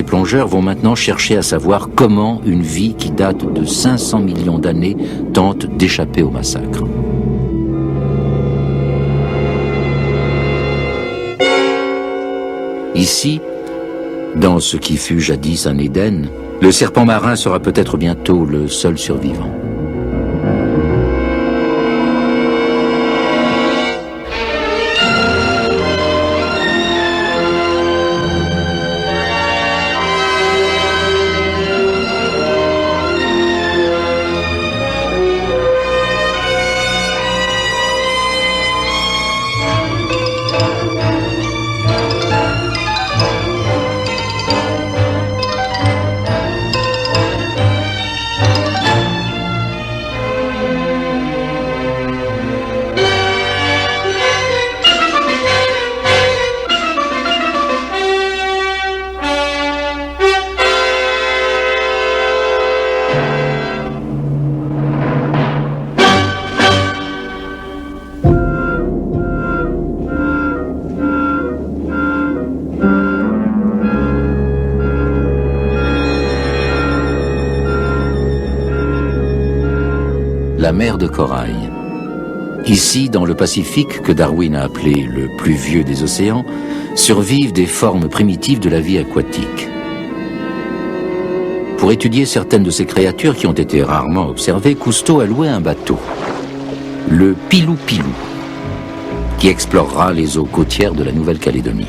plongeurs vont maintenant chercher à savoir comment une vie qui date de 500 millions d'années tente d'échapper au massacre. Ici, dans ce qui fut jadis un Éden, le serpent marin sera peut-être bientôt le seul survivant. La mer de corail. Ici, dans le Pacifique, que Darwin a appelé le plus vieux des océans, survivent des formes primitives de la vie aquatique. Pour étudier certaines de ces créatures qui ont été rarement observées, Cousteau a loué un bateau, le Pilou Pilou, qui explorera les eaux côtières de la Nouvelle-Calédonie.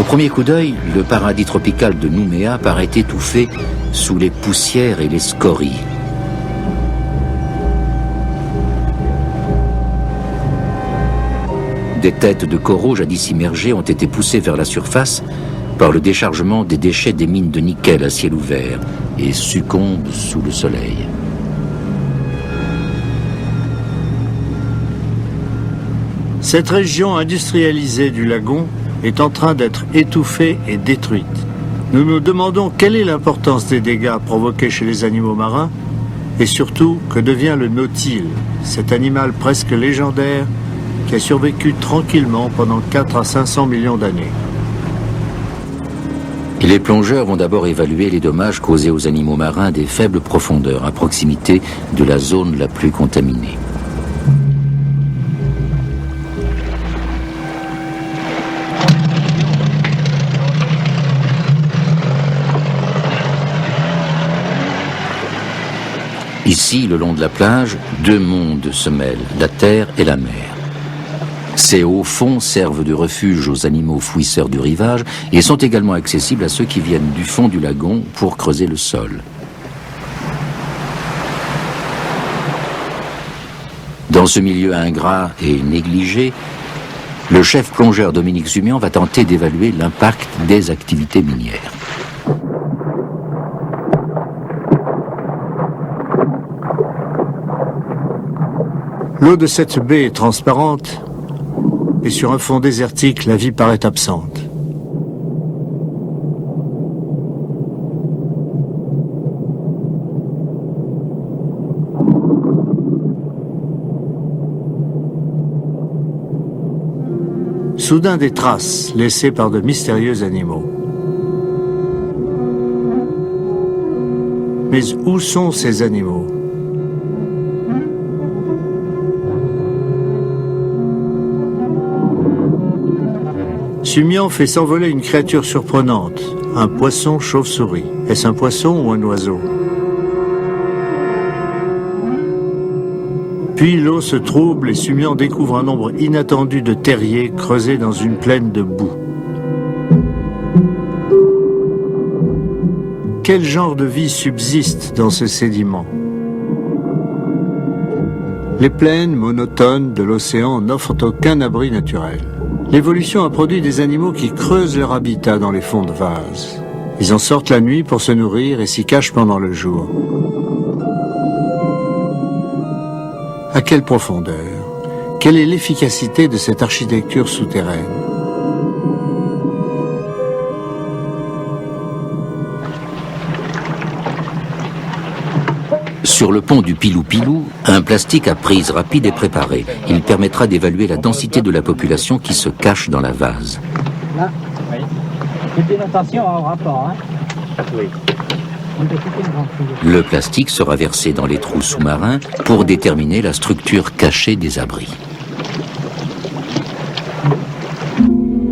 Au premier coup d'œil, le paradis tropical de Nouméa paraît étouffé sous les poussières et les scories. Des têtes de coraux jadis immergées ont été poussées vers la surface par le déchargement des déchets des mines de nickel à ciel ouvert et succombent sous le soleil. Cette région industrialisée du lagon est en train d'être étouffée et détruite. Nous nous demandons quelle est l'importance des dégâts provoqués chez les animaux marins et surtout que devient le nautile, cet animal presque légendaire qui a survécu tranquillement pendant 4 à 500 millions d'années. Et les plongeurs vont d'abord évaluer les dommages causés aux animaux marins des faibles profondeurs à proximité de la zone la plus contaminée. Ici, le long de la plage, deux mondes se mêlent, la terre et la mer. Ces hauts fonds servent de refuge aux animaux fouisseurs du rivage et sont également accessibles à ceux qui viennent du fond du lagon pour creuser le sol. Dans ce milieu ingrat et négligé, le chef plongeur Dominique Zumian va tenter d'évaluer l'impact des activités minières. L'eau de cette baie est transparente et sur un fond désertique, la vie paraît absente. Soudain, des traces laissées par de mystérieux animaux. Mais où sont ces animaux ? Zumian fait s'envoler une créature surprenante, un poisson chauve-souris. Est-ce un poisson ou un oiseau? Puis l'eau se trouble et Zumian découvre un nombre inattendu de terriers creusés dans une plaine de boue. Quel genre de vie subsiste dans ce sédiment? Les plaines monotones de l'océan n'offrent aucun abri naturel. L'évolution a produit des animaux qui creusent leur habitat dans les fonds de vase. Ils en sortent la nuit pour se nourrir et s'y cachent pendant le jour. À quelle profondeur? Quelle est l'efficacité de cette architecture souterraine? Sur le pont du Pilou Pilou, un plastique à prise rapide est préparé. Il permettra d'évaluer la densité de la population qui se cache dans la vase. Là, oui. Cette dénotation a un rapport, hein? Oui. Le plastique sera versé dans les trous sous-marins pour déterminer la structure cachée des abris.